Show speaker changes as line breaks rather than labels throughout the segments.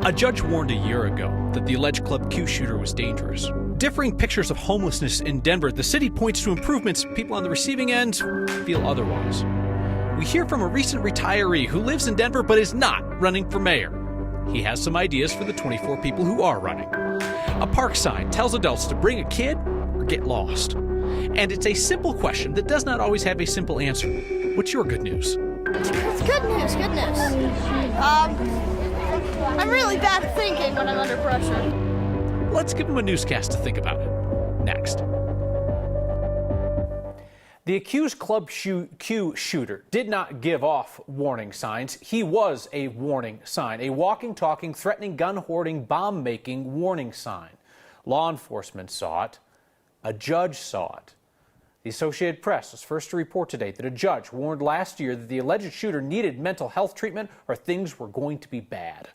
A judge warned a year ago that the alleged Club Q shooter was dangerous. Differing pictures of homelessness in Denver, the city points to improvements. People on the receiving end feel otherwise. We hear from a recent retiree who lives in Denver but is not running for mayor. He has some ideas for the 24 people who are running. A park sign tells adults to bring a kid or get lost. And it's a simple question that does not always have a simple answer. What's your good news?
It's good news, good news. I'm really bad at thinking when I'm under pressure.
Let's give him a newscast to think about it. Next.
The accused Club Q shooter did not give off warning signs. He was a warning sign, a walking, talking, threatening, gun-hoarding, bomb-making warning sign. Law enforcement saw it. A judge saw it. The Associated Press was first to report today that a judge warned last year that the alleged shooter needed mental health treatment or things were going to be bad.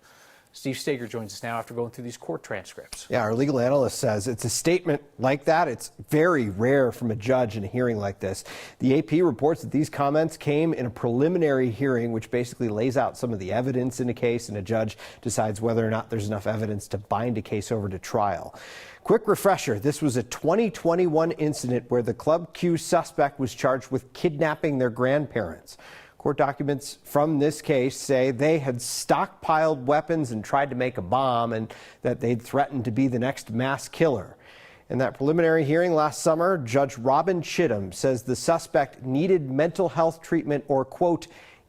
Steve Steger joins us now after going through these court transcripts.
Yeah, our legal analyst says it's a statement like that. It's very rare from a judge in a hearing like this. The AP reports that these comments came in a preliminary hearing, which basically lays out some of the evidence in a case, and a judge decides whether or not there's enough evidence to bind a case over to trial. Quick refresher, this was a 2021 incident where the Club Q suspect was charged with kidnapping their grandparents. Court documents from this case say they had stockpiled weapons and tried to make a bomb, and that they'd threatened to be the next mass killer. In that preliminary hearing last summer, Judge Robin Chittum says the suspect needed mental health treatment or, quote,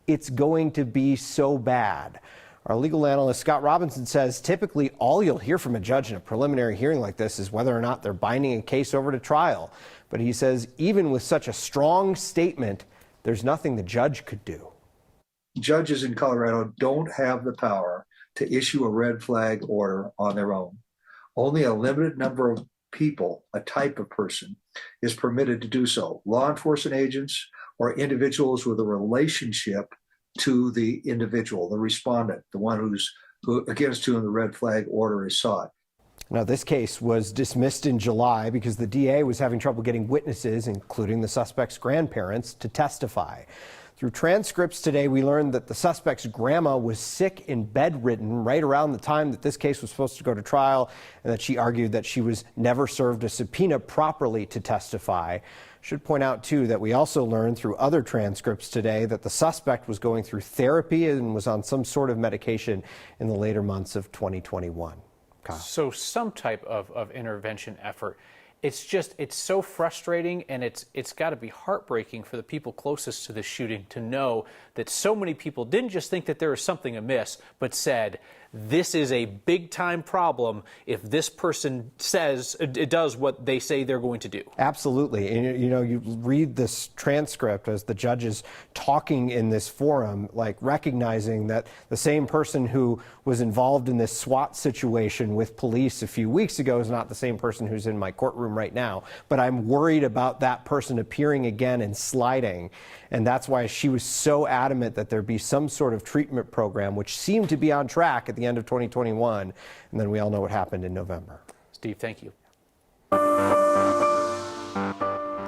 it's going to be so bad. Our legal analyst Scott Robinson says typically all you'll hear from a judge in a preliminary hearing like this is whether or not they're binding a case over to trial. But he says even with such a strong statement, there's nothing the judge could do.
Judges in Colorado don't have the power to issue a red flag order on their own. Only a limited number of people, a type of person, is permitted to do so. Law enforcement agents or individuals with a relationship to the individual, the respondent, the one against whom the red flag order is sought.
Now, this case was dismissed in July because the DA was having trouble getting witnesses, including the suspect's grandparents, to testify. Through transcripts today, we learned that the suspect's grandma was sick and bedridden right around the time that this case was supposed to go to trial, and that she argued that she was never served a subpoena properly to testify. Should point out, too, that we also learned through other transcripts today that the suspect was going through therapy and was on some sort of medication in the later months of 2021. Kyle.
So some type of intervention effort. It's so frustrating, and it's got to be heartbreaking for the people closest to the shooting to know that so many people didn't just think that there was something amiss, but said, this is a big-time problem if this person says it does what they say they're going to do.
Absolutely. And, you know, you read this transcript as the judge is talking in this forum, like recognizing that the same person who was involved in this SWAT situation with police a few weeks ago is not the same person who's in my courtroom right now. But I'm worried about that person appearing again and sliding. And that's why she was so adamant that there be some sort of treatment program, which seemed to be on track at the end of 2021. And then we all know what happened in November.
Steve, thank you.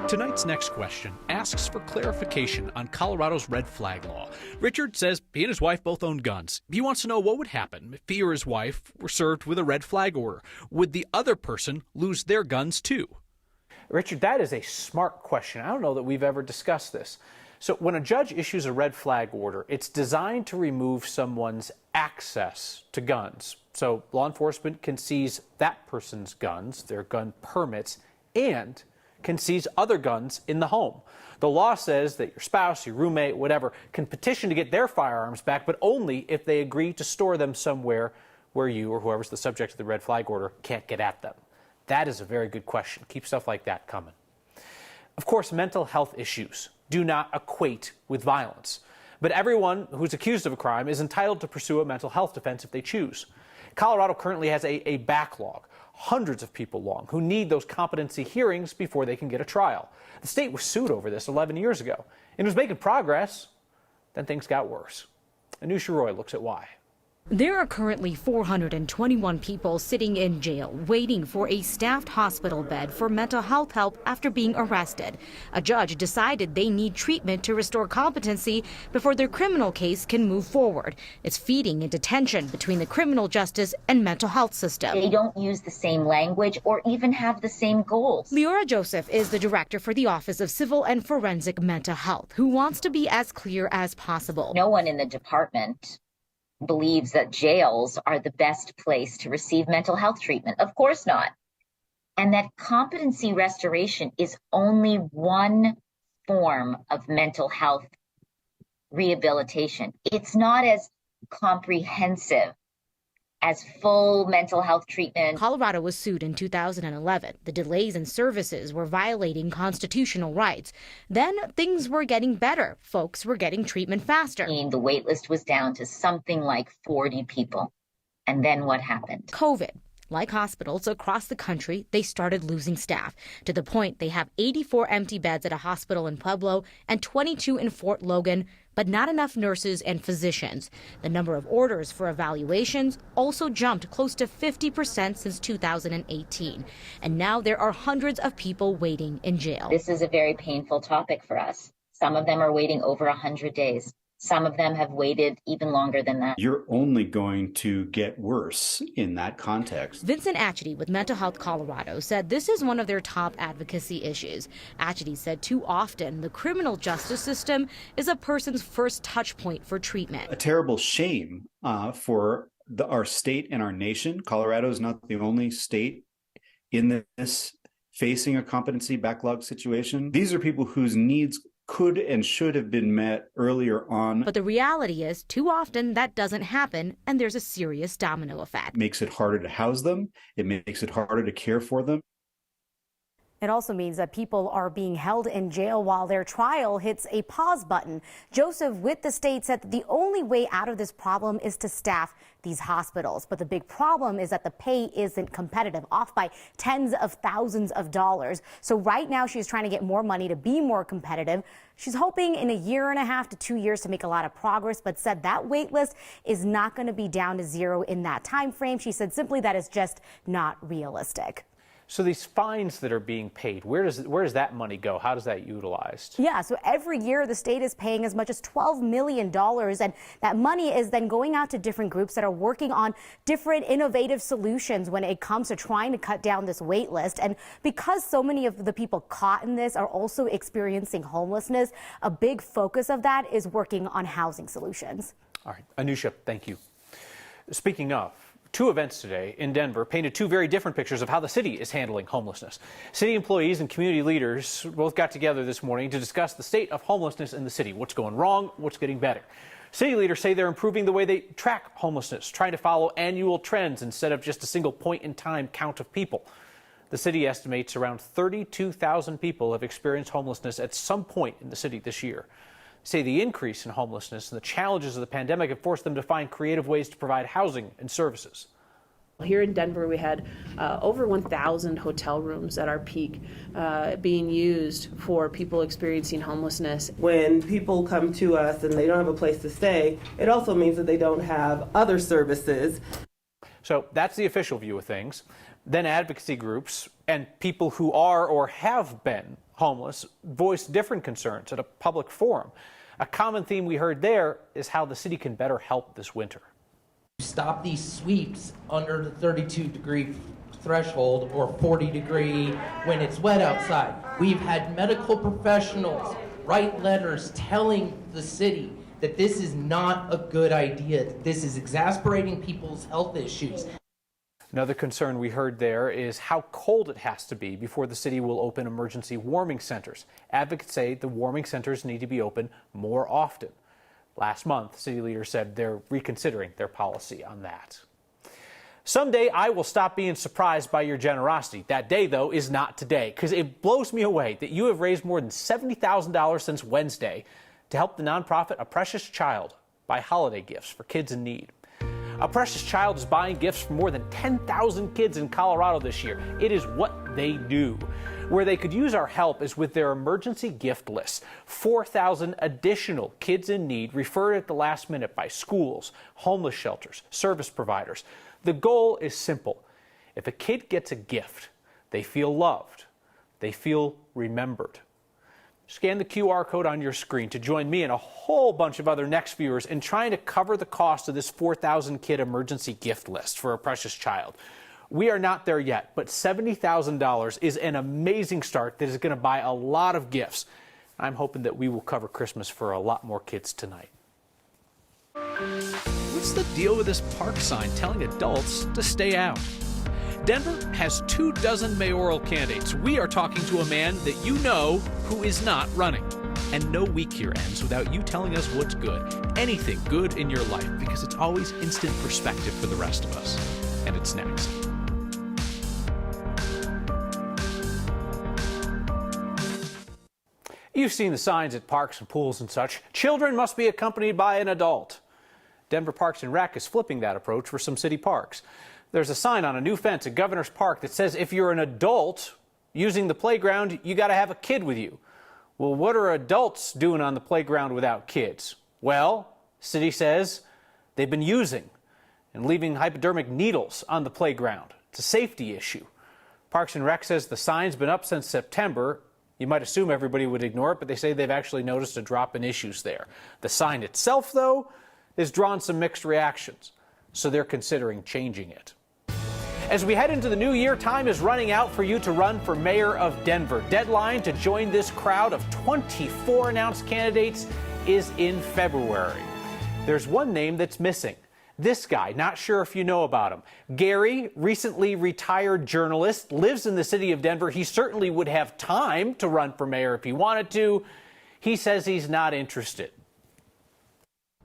Tonight's next question asks for clarification on Colorado's red flag law. Richard says he and his wife both own guns. He wants to know what would happen if he or his wife were served with a red flag order. Would the other person lose their guns too?
Richard, that is a smart question. I don't know that we've ever discussed this. So when a judge issues a red flag order, it's designed to remove someone's access to guns. So law enforcement can seize that person's guns, their gun permits, and can seize other guns in the home. The law says that your spouse, your roommate, whatever, can petition to get their firearms back, but only if they agree to store them somewhere where you or whoever's the subject of the red flag order can't get at them. That is a very good question. Keep stuff like that coming. Of course, mental health issues do not equate with violence, but everyone who's accused of a crime is entitled to pursue a mental health defense if they choose. Colorado currently has a backlog, hundreds of people long, who need those competency hearings before they can get a trial. The state was sued over this 11 years ago and was making progress. Then things got worse. Anusha Roy looks at why.
There are currently 421 people sitting in jail waiting for a staffed hospital bed for mental health help after being arrested. A judge decided they need treatment to restore competency before their criminal case can move forward. It's feeding into tension between the criminal justice and mental health system.
They don't use the same language or even have the same goals.
Leora Joseph is the director for the Office of Civil and Forensic Mental Health, who wants to be as clear as possible.
No one in the department believes that jails are the best place to receive mental health treatment. Of course not. And that competency restoration is only one form of mental health rehabilitation. It's not as comprehensive as full mental health treatment.
Colorado was sued in 2011. The delays in services were violating constitutional rights. Then things were getting better. Folks were getting treatment faster.
The wait list was down to something like 40 people. And then what happened?
COVID. Like hospitals across the country, they started losing staff to the point they have 84 empty beds at a hospital in Pueblo and 22 in Fort Logan, but not enough nurses and physicians. The number of orders for evaluations also jumped close to 50% since 2018. And now there are hundreds of people waiting in jail.
This is a very painful topic for us. Some of them are waiting over 100 days. Some of them have waited even longer than that.
You're only going to get worse in that context.
Vincent Atchity with Mental Health Colorado said this is one of their top advocacy issues. Atchity said too often the criminal justice system is a person's first touch point for treatment.
A terrible shame for our state and our nation. Colorado is not the only state in this facing a competency backlog situation. These are people whose needs could and should have been met earlier on.
But the reality is, too often that doesn't happen, and there's a serious domino effect.
It makes it harder to house them. It makes it harder to care for them.
It also means that people are being held in jail while their trial hits a pause button. Joseph with the state said that the only way out of this problem is to staff these hospitals. But the big problem is that the pay isn't competitive, off by tens of thousands of dollars. So right now she's trying to get more money to be more competitive. She's hoping in a year and a half to 2 years to make a lot of progress, but said that wait list is not going to be down to zero in that time frame. She said simply that is just not realistic.
So these fines that are being paid, where does that money go? How does that utilized?
Yeah, so every year the state is paying as much as $12 million, and that money is then going out to different groups that are working on different innovative solutions when it comes to trying to cut down this wait list. And because so many of the people caught in this are also experiencing homelessness, a big focus of that is working on housing solutions.
All right, Anusha, thank you. Speaking of, two events today in Denver painted two very different pictures of how the city is handling homelessness. City employees and community leaders both got together this morning to discuss the state of homelessness in the city. What's going wrong? What's getting better? City leaders say they're improving the way they track homelessness, trying to follow annual trends instead of just a single point-in-time count of people. The city estimates around 32,000 people have experienced homelessness at some point in the city this year. Say the increase in homelessness and the challenges of the pandemic have forced them to find creative ways to provide housing and services.
Here in Denver, we had over 1,000 hotel rooms at our peak being used for people experiencing homelessness.
When people come to us and they don't have a place to stay, it also means that they don't have other services.
So that's the official view of things. Then advocacy groups and people who are or have been homeless voiced different concerns at a public forum. A common theme we heard there is how the city can better help this winter.
Stop these sweeps under the 32-degree threshold or 40-degree when it's wet outside. We've had medical professionals write letters telling the city that this is not a good idea, that this is exacerbating people's health issues.
Another concern we heard there is how cold it has to be before the city will open emergency warming centers. Advocates say the warming centers need to be open more often. Last month, city leaders said they're reconsidering their policy on that. Someday I will stop being surprised by your generosity. That day, though, is not today, because it blows me away that you have raised more than $70,000 since Wednesday to help the nonprofit A Precious Child buy holiday gifts for kids in need. A Precious Child is buying gifts for more than 10,000 kids in Colorado this year. It is what they do. Where they could use our help is with their emergency gift list. 4,000 additional kids in need referred at the last minute by schools, homeless shelters, service providers. The goal is simple. If a kid gets a gift, they feel loved. They feel remembered. Scan the QR code on your screen to join me and a whole bunch of other Next viewers in trying to cover the cost of this 4,000 kid emergency gift list for a precious child. We are not there yet, but $70,000 is an amazing start that is going to buy a lot of gifts. I'm hoping that we will cover Christmas for a lot more kids tonight.
What's the deal with this park sign telling adults to stay out? Denver has 24 mayoral candidates. We are talking to a man that you know who is not running. And no week here ends without you telling us what's good, anything good in your life, because it's always instant perspective for the rest of us. And it's next.
You've seen the signs at parks and pools and such. Children must be accompanied by an adult. Denver Parks and Rec is flipping that approach for some city parks. There's a sign on a new fence at Governor's Park that says if you're an adult using the playground, you got to have a kid with you. Well, what are adults doing on the playground without kids? Well, city says they've been using and leaving hypodermic needles on the playground. It's a safety issue. Parks and Rec says the sign's been up since September. You might assume everybody would ignore it, but they say they've actually noticed a drop in issues there. The sign itself, though, has drawn some mixed reactions, so they're considering changing it. As we head into the new year, time is running out for you to run for mayor of Denver. Deadline to join this crowd of 24 announced candidates is in February. There's one name that's missing. This guy, not sure if you know about him. Gary, recently retired journalist, lives in the city of Denver. He certainly would have time to run for mayor if he wanted to. He says he's not interested.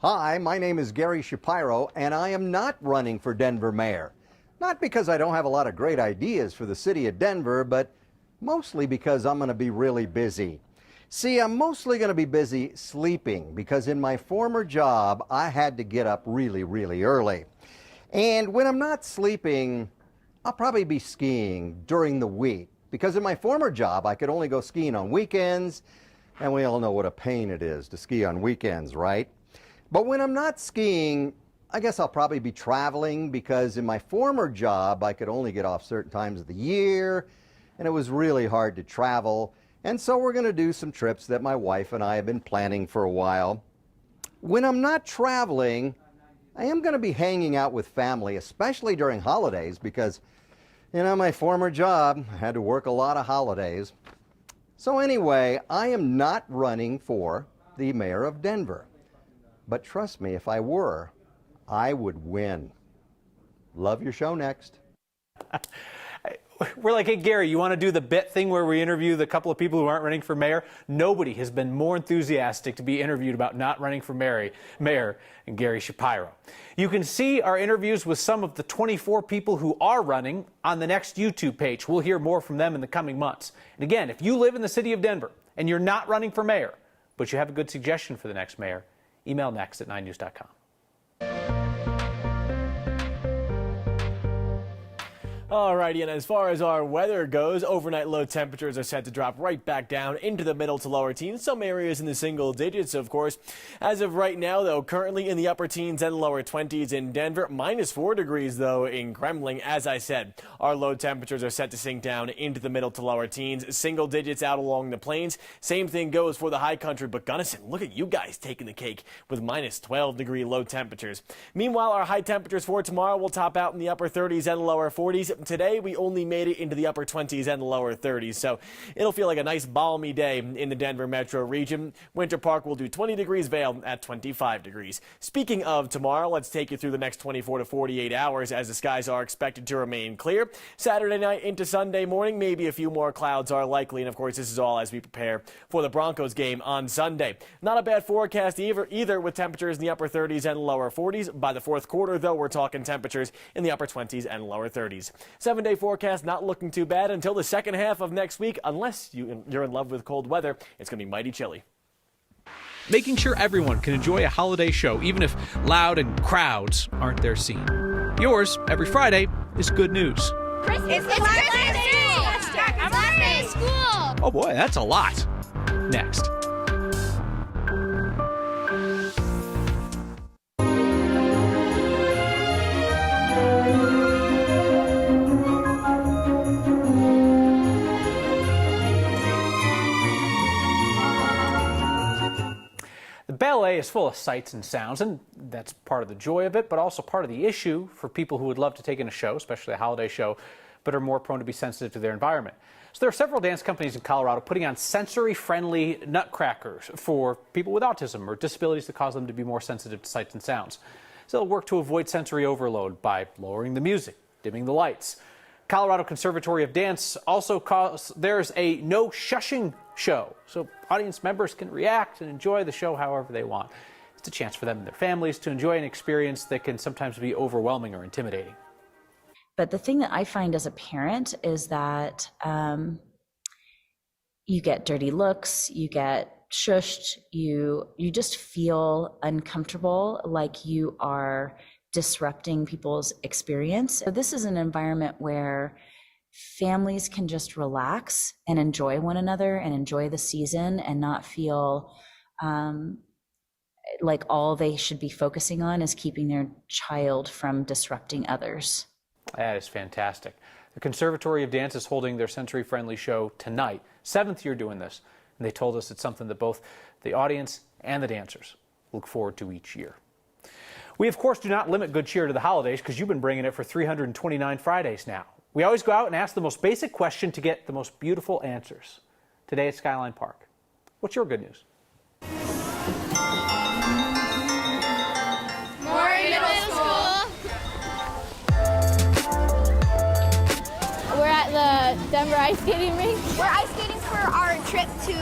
Hi, my name is Gary Shapiro, and I am not running for Denver mayor. Not because I don't have a lot of great ideas for the city of Denver, but mostly because I'm going to be really busy. See, I'm mostly going to be busy sleeping because in my former job, I had to get up really, really early. And when I'm not sleeping, I'll probably be skiing during the week because in my former job, I could only go skiing on weekends, and we all know what a pain it is to ski on weekends, right? But when I'm not skiing, I guess I'll probably be traveling because in my former job, I could only get off certain times of the year, and it was really hard to travel. And so we're going to do some trips that my wife and I have been planning for a while. When I'm not traveling, I am going to be hanging out with family, especially during holidays because, you know, my former job, I had to work a lot of holidays. So anyway, I am not running for the mayor of Denver. But trust me, if I were, I would win. Love your show next.
We're like, hey, Gary, you want to do the bit thing where we interview the couple of people who aren't running for mayor? Nobody has been more enthusiastic to be interviewed about not running for mayor than Gary Shapiro. You can see our interviews with some of the 24 people who are running on the Next YouTube page. We'll hear more from them in the coming months. And again, if you live in the city of Denver and you're not running for mayor, but you have a good suggestion for the next mayor, email next@9news.com.
Alrighty, and as far as our weather goes, overnight low temperatures are set to drop right back down into the middle to lower teens. Some areas in the single digits, of course. As of right now, though, currently in the upper teens and lower 20s in Denver. -4 degrees, though, in Kremling. As I said, our low temperatures are set to sink down into the middle to lower teens. Single digits out along the plains. Same thing goes for the high country, but Gunnison, look at you guys taking the cake with -12 degree low temperatures. Meanwhile, our high temperatures for tomorrow will top out in the upper 30s and lower 40s. Today, we only made it into the upper 20s and lower 30s, so it'll feel like a nice balmy day in the Denver metro region. Winter Park will do 20 degrees, Vail at 25 degrees. Speaking of tomorrow, let's take you through the next 24 to 48 hours as the skies are expected to remain clear. Saturday night into Sunday morning, maybe a few more clouds are likely, and of course, this is all as we prepare for the Broncos game on Sunday. Not a bad forecast either with temperatures in the upper 30s and lower 40s. By the fourth quarter, though, we're talking temperatures in the upper 20s and lower 30s. 7-day forecast not looking too bad until the second half of next week. Unless you're in love with cold weather, it's going to be mighty chilly.
Making sure everyone can enjoy a holiday show, even if loud and crowds aren't their scene. Yours, every Friday, is good news.
It's last day of school.
Oh boy, that's a lot. Next.
The ballet is full of sights and sounds, and that's part of the joy of it, but also part of the issue for people who would love to take in a show, especially a holiday show, but are more prone to be sensitive to their environment. So there are several dance companies in Colorado putting on sensory-friendly nutcrackers for people with autism or disabilities that cause them to be more sensitive to sights and sounds. So they'll work to avoid sensory overload by lowering the music, dimming the lights. Colorado Conservatory of Dance also calls there's a no shushing show, so audience members can react and enjoy the show however they want. It's a chance for them and their families to enjoy an experience that can sometimes be overwhelming or intimidating.
But the thing that I find as a parent is that you get dirty looks, you get shushed, you just feel uncomfortable, like you are disrupting people's experience. So this is an environment where families can just relax and enjoy one another and enjoy the season and not feel like all they should be focusing on is keeping their child from disrupting others.
That is fantastic. The Conservatory of Dance is holding their sensory-friendly show tonight. 7th year doing this, and they told us it's something that both the audience and the dancers look forward to each year. We, of course, do not limit good cheer to the holidays because you've been bringing it for 329 Fridays now. We always go out and ask the most basic question to get the most beautiful answers. Today at Skyline Park. What's your good news?
Middle School. We're at the Denver ice skating rink. We're ice skating for our trip to,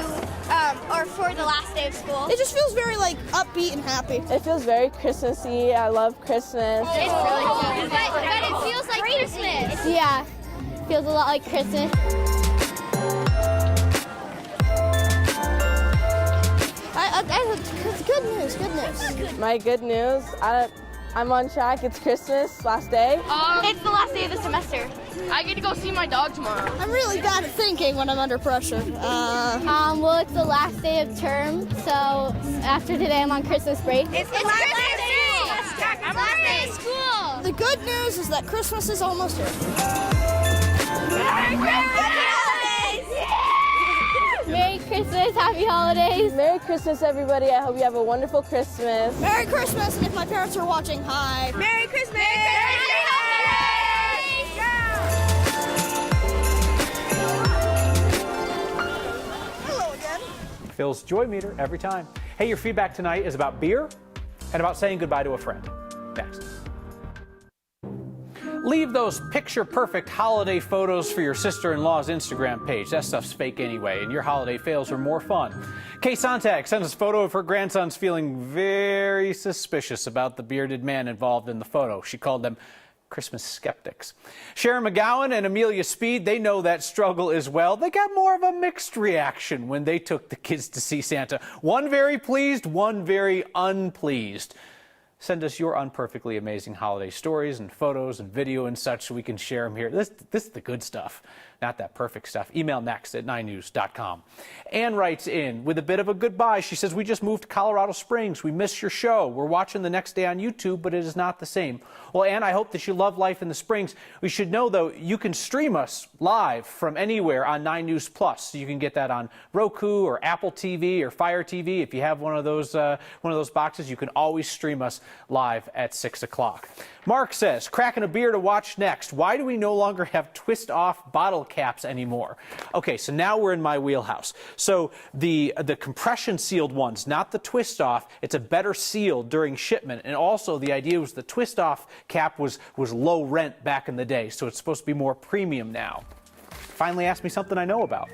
or for the last day of school.
It just feels very upbeat and happy.
It feels very Christmassy. I love Christmas.
It's really cold, but it feels like Christmas. Yeah, feels a lot like Christmas.
It's good news, good news.
My good news, I'm on track. It's Christmas, last day.
It's the last day of the semester.
I get to go see my dog tomorrow. I'm really bad at thinking when I'm under pressure.
Well, it's the last day of term, so after today I'm on Christmas break. It's the last day of school. Last day of school.
The good news is that Christmas is almost here.
Merry Christmas! Merry Christmas, happy holidays.
Merry Christmas, everybody. I hope you have a wonderful Christmas.
Merry Christmas, and if my parents are watching, hi.
Merry Christmas!
Hello again.
Phil's Joy Meter every time. Hey, your feedback tonight is about beer and about saying goodbye to a friend. Next. Leave those picture-perfect holiday photos for your sister-in-law's Instagram page. That stuff's fake anyway, and your holiday fails are more fun. Kay Sontag sent us a photo of her grandsons feeling very suspicious about the bearded man involved in the photo. She called them Christmas skeptics. Sharon McGowan and Amelia Speed, they know that struggle as well. They got more of a mixed reaction when they took the kids to see Santa. One very pleased, one very unpleased. Send us your unperfectly amazing holiday stories and photos and video and such so we can share them here. This is the good stuff, not that perfect stuff. Email next@9news.com. Ann writes in with a bit of a goodbye. She says, we just moved to Colorado Springs. We miss your show. We're watching the next day on YouTube, but it is not the same. Well, Ann, I hope that you love life in the Springs. We should know, though, you can stream us live from anywhere on 9 News Plus. So you can get that on Roku or Apple TV or Fire TV. If you have one of those boxes, you can always stream us live at 6 o'clock. Mark says, cracking a beer to watch next. Why do we no longer have twist-off bottle caps anymore? Okay, so now we're in my wheelhouse. So the compression-sealed ones, not the twist-off, it's a better seal during shipment. And also the idea was the twist-off cap was low rent back in the day, so it's supposed to be more premium now. Finally asked me something I know about.